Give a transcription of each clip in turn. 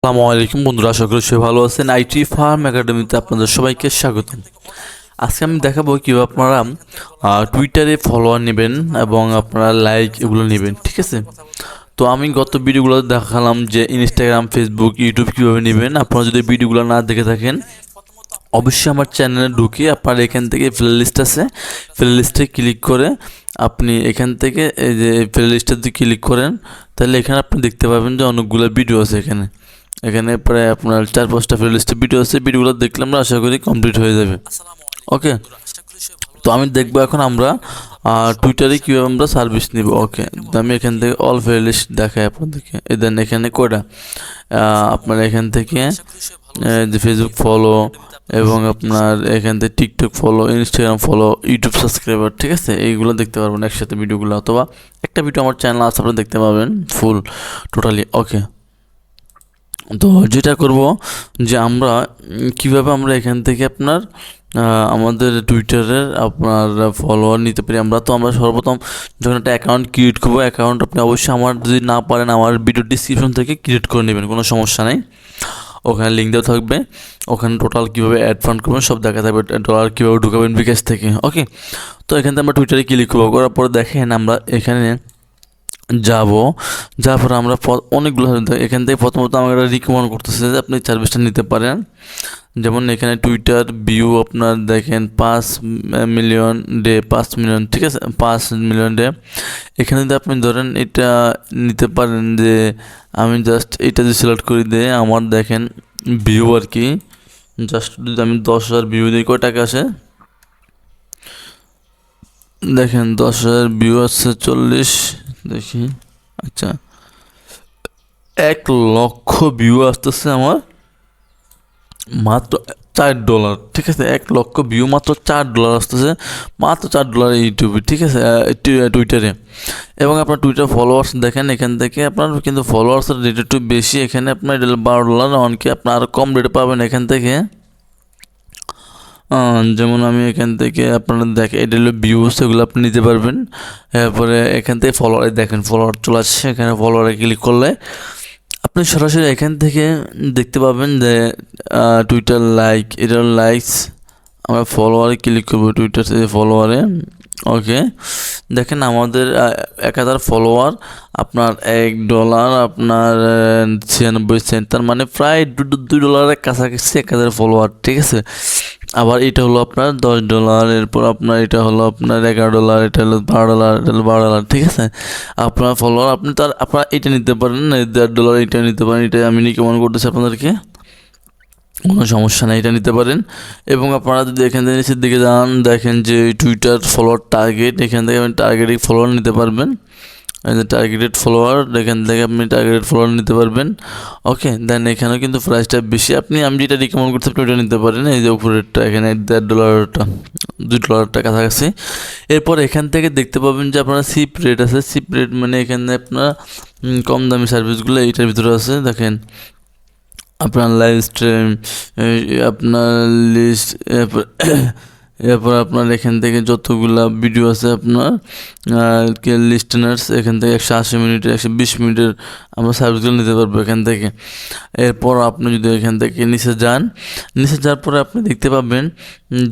আসসালামু আলাইকুম বন্ধুরা, আশা করি সবাই ভালো আছেন। আইটি ফার্ম একাডেমিতে আপনাদের সবাইকে স্বাগতম। আজকে আমি দেখাবো কীভাবে আপনারা টুইটারে ফলোয়ার নেবেন এবং আপনারা লাইক এগুলো নেবেন, ঠিক আছে? তো আমি গত ভিডিওগুলো দেখালাম যে ইনস্টাগ্রাম, ফেসবুক, ইউটিউব কীভাবে নেবেন। আপনারা যদি ভিডিওগুলো না দেখে থাকেন অবশ্যই আমার চ্যানেলে ঢুকে আপনার এখান থেকে প্লে লিস্ট আছে, প্লে লিস্টে ক্লিক করে আপনি এখান থেকে এই যে প্লে লিস্টে যদি ক্লিক করেন তাহলে এখানে আপনি দেখতে পাবেন যে অনেকগুলো ভিডিও আছে। এখানে এখানে প্রায় আপনার 4-5টা প্লে লিস্টে ভিডিও আছে। ভিডিওগুলো দেখলে আমরা আশা করি কমপ্লিট হয়ে যাবে। ওকে, তো আমি দেখবো এখন আমরা টুইটারে কীভাবে আমরা সার্ভিস নিব। ওকে, তো আমি এখান থেকে অল প্লে লিস্ট দেখাই আপনাদেরকে। দেন এখানে কয়টা আপনার এখান থেকে যে ফেসবুক ফলো এবং আপনার এখান থেকে TikTok follow, Instagram follow, YouTube subscriber, ঠিক আছে? এইগুলো দেখতে পারবেন একসাথে ভিডিওগুলো, অথবা একটা ভিডিও আমার চ্যানেল আছে আপনারা দেখতে পাবেন ফুল টোটালি। ওকে, তো যেটা করব যে আমরা কিভাবে আমরা এখান থেকে আপনার আমাদের টুইটারের আপনার ফলোয়ার নিতে পারি। আমরা সর্বপ্রথম যখন একটা অ্যাকাউন্ট ক্রিয়েট করবো, অ্যাকাউন্ট আপনি অবশ্যই আমার যদি না পারেন আমার ভিডিও ডিসক্রিপশন থেকে ক্রিয়েট করে নেবেন, কোনো সমস্যা নেই। ওখানে লিঙ্ক দেওয়া থাকবে, ওখানে টোটাল কীভাবে অ্যাড ফান্ড করবেন সব দেখা থাকবে, ডলার কীভাবে ঢুকাবেন বিকাশ থেকে। ওকে, তো এখান থেকে আমরা টুইটারে ক্লিক করবো, করার পরে দেখেন আমরা এখানে যাওয়ার পরে আমরা অনেকগুলো এখান থেকে প্রথমত আমাকে রিকমেন্ড করতেছে যে আপনি সার্ভিসটা নিতে পারেন। যেমন এখানে টুইটার ভিউ আপনার দেখেন 5 মিলিয়ন ডে, 5 মিলিয়ন, ঠিক আছে, 5 মিলিয়ন ডে। এখানে যদি আপনি ধরেন এটা নিতে পারেন যে আমি জাস্ট এটা যদি সিলেক্ট করে দিয়ে আমার দেখেন ভিউ আর কি, জাস্ট যদি আমি 10,000 ভিউ দিই কয় টাকা আসে দেখেন, 10,000 ভিউ আসছে 40, দেখি, আচ্ছা 1 লক্ষ ভিউ আসতেছে আমার মাত্র $4, ঠিক আছে? 1 লক্ষ ভিউ মাত্র $4 আসতেছে, মাত্র $4 ইউটিউবে, ঠিক আছে, টুইটারে। এবং আপনার টুইটার ফলোয়ার্স দেখেন, এখান থেকে আপনার কিন্তু ফলোয়ার্সের রেট একটু বেশি। এখানে আপনার এটা $12, এমনকি আপনার আরও কম রেটে পাবেন এখান থেকে। যেমন আমি এখান থেকে আপনারা দেখেন এটা হলো ভিউস, এগুলো আপনি নিতে পারবেন। এরপরে এখান থেকে ফলোয়ারে দেখেন ফলোয়ার চলে আসছে, এখানে ফলোয়ারে ক্লিক করলে আপনি সরাসরি এখান থেকে দেখতে পাবেন যে টুইটার লাইক, এটা লাইকস। আমরা ফলোয়ারে ক্লিক করবো, টুইটার থেকে ফলোয়ারে। ওকে, দেখেন আমাদের 1,000 ফলোয়ার আপনার $1 আপনার 96 সেন্ট, তার মানে প্রায় $2 কাছাকাছি 1,000 ফলোয়ার, ঠিক আছে? আবার এটা হলো আপনার $10, এরপর আপনার এটা হলো আপনার $11, এটা হলো $12, এটা হলো $12, ঠিক আছে? আপনার ফলোয়ার আপনি তার আপনার এটা নিতে পারেন, $1.5 এটা নিতে পারেন। এটা আমি রিকমেন্ড করতেছি আপনাদেরকে, কোনো সমস্যা নেই, এটা নিতে পারেন। এবং আপনারা যদি এখান থেকে নিচের দিকে যান দেখেন যে টুইটার ফলোয়ার টার্গেট, এখান থেকে আপনি টার্গেটিং ফলোয়ার নিতে পারবেন। এই যে টার্গেটেড ফলোয়ার, এখান থেকে আপনি টার্গেটেড ফলোয়ার নিতে পারবেন। ওকে, দেন এখানেও কিন্তু প্রাইসটা বেশি, আমি যেটা রিকমেন্ড করছি আপনি ওইটা নিতে পারেন। এই যে উপরেরটা এখানে $1.5, $2 কাছাকাছি। এরপর এখান থেকে দেখতে পাবেন যে আপনার সিপ রেট আছে। সিপ রেট মানে এখানে আপনার কম দামি সার্ভিসগুলো এইটার ভিতরে আছে। দেখেন আপনার লাইভ স্ট্রিম, আপনার লিস্ট, এরপর আপনার এখান থেকে যতগুলা ভিডিও আছে আপনার লিস্টেনার্স, এখান থেকে 180 মিনিটের, 120 মিনিটের আমরা সার্ভিসগুলো নিতে পারবো এখান থেকে। এরপর আপনি যদি এখান থেকে নিচে যাওয়ার পরে আপনি দেখতে পাবেন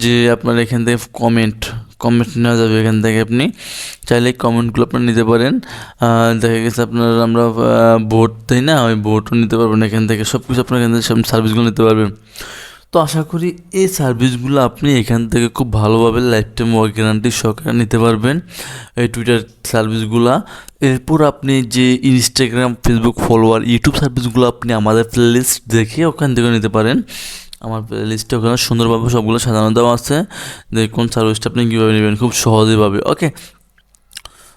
যে আপনার এখান থেকে কমেন্ট নেওয়া যাবে। এখান থেকে আপনি চাইলে কমেন্টগুলো আপনি নিতে পারেন। দেখা গেছে আপনার আমরা ভোট দিই না, ওই ভোটও নিতে পারবেন এখান থেকে। সব কিছু আপনার এখান থেকে সব সার্ভিসগুলো নিতে পারবেন। তো আশা করি এই সার্ভিসগুলো আপনি এখান থেকে খুব ভালোভাবে লাইফ টাইম ওয়ার্ক গ্যারান্টি সহকারে নিতে পারবেন, এই টুইটার সার্ভিসগুলো। এরপর আপনি যে ইনস্টাগ্রাম, ফেসবুক ফলোয়ার, ইউটিউব সার্ভিসগুলো আপনি আমাদের প্লেলিস্ট দেখে ওখান থেকে নিতে পারেন। আমার প্লেলিস্টে ওখানে সুন্দরভাবে সবগুলো সাজানো দেওয়া আছে যে কোন সার্ভিসটা আপনি কীভাবে নেবেন খুব সহজেই পাবে। ওকে,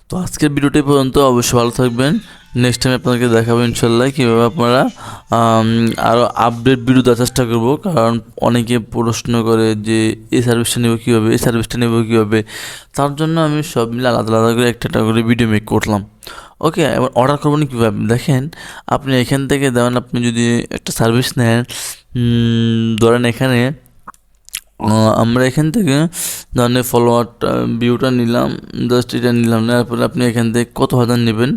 তো আজকের ভিডিওটি পর্যন্ত, অবশ্যই ভালো থাকবেন। নেক্সট টাইম আপনাদেরকে দেখাবো ইনশাল্লাহ কীভাবে আপনারা আরও আপডেট ভিডিও দেওয়ার চেষ্টা করবো। কারণ অনেকে প্রশ্ন করে যে এই সার্ভিসটা নেব কীভাবে, এই সার্ভিসটা নেব কীভাবে, তার জন্য আমি সব মিলে আলাদা আলাদা করে একটা করে ভিডিও মেক করলাম। ওকে, এবার অর্ডার করবেন কীভাবে দেখেন, আপনি এখান থেকে দেবেন, আপনি যদি একটা সার্ভিস নেন, ধরেন এখানে আমরা এখান থেকে ধরেন ফলোয়ার ভিউটা নিলাম, জাস্ট এটা নিলাম, নেওয়ার পরে আপনি এখান থেকে কত হাজার নেবেন।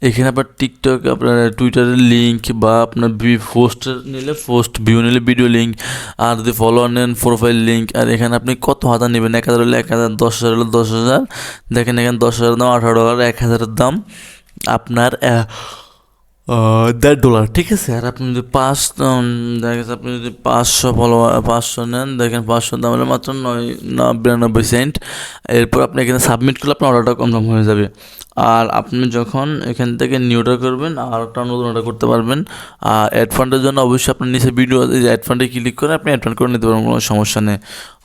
এখানে আপনার টিকটক, আপনার টুইটারের লিঙ্ক বা আপনার পোস্টের নিলে পোস্ট, ভিউ নিলে ভিডিও লিঙ্ক, আর যদি ফলোয়ার নেন প্রোফাইল লিঙ্ক। আর এখানে আপনি কত হাজার নেবেন, 1,000 হলে 1,000, 10,000 হলে 10,000। দেখেন এখানে 10,000 দাম $18, 1,000-এর দাম আপনার $1.5, ঠিক আছে। আর আপনি যদি দেখা গেছে আপনি যদি 500 ফলোয়ার 500 নেন, দেখেন 500 দাম হলে মাত্র 9.92 সেন্ট। এরপর আপনি এখানে সাবমিট করলে আপনার অর্ডারটা কনফার্ম হয়ে যাবে। আর আপনি যখন এখান থেকে নিউ অর্ডার করবেন আর একটা নতুন অর্ডার করতে পারবেন। আর অ্যাড ফান্ডের জন্য অবশ্যই আপনার নিচে ভিডিও আছে, অ্যাড ফান্ডে ক্লিক করে আপনি অ্যাড ফান্ড করে নিতে পারবেন, কোনো সমস্যা নেই।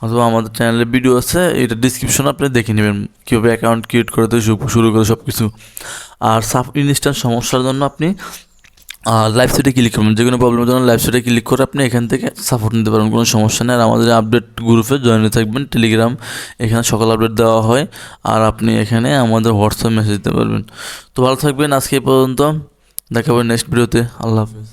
অথবা আমাদের চ্যানেলে ভিডিও আছে, এটা ডিসক্রিপশনে আপনি দেখে নেবেন কীভাবে অ্যাকাউন্ট ক্রিয়েট করতে শুরু করে সব কিছু। আর ইনস্ট্যান্ট সমস্যার জন্য আপনি লাইভ সাইটে ক্লিক করবেন, যে কোনো প্রবলেমের জন্য লাইভ সাইটে ক্লিক করে আপনি এখান থেকে সাপোর্ট নিতে পারবেন, কোনো সমস্যা নেই। আর আমাদের আপডেট গ্রুপে জয়েন হয়ে থাকবেন, টেলিগ্রাম, এখানে সকল আপডেট দেওয়া হয়। আর আপনি এখানে আমাদের হোয়াটসঅ্যাপ মেসেজ দিতে পারবেন। তো ভালো থাকবেন, আজকে এই পর্যন্ত, দেখা হবে নেক্সট ভিডিওতে। আল্লাহ হাফিজ।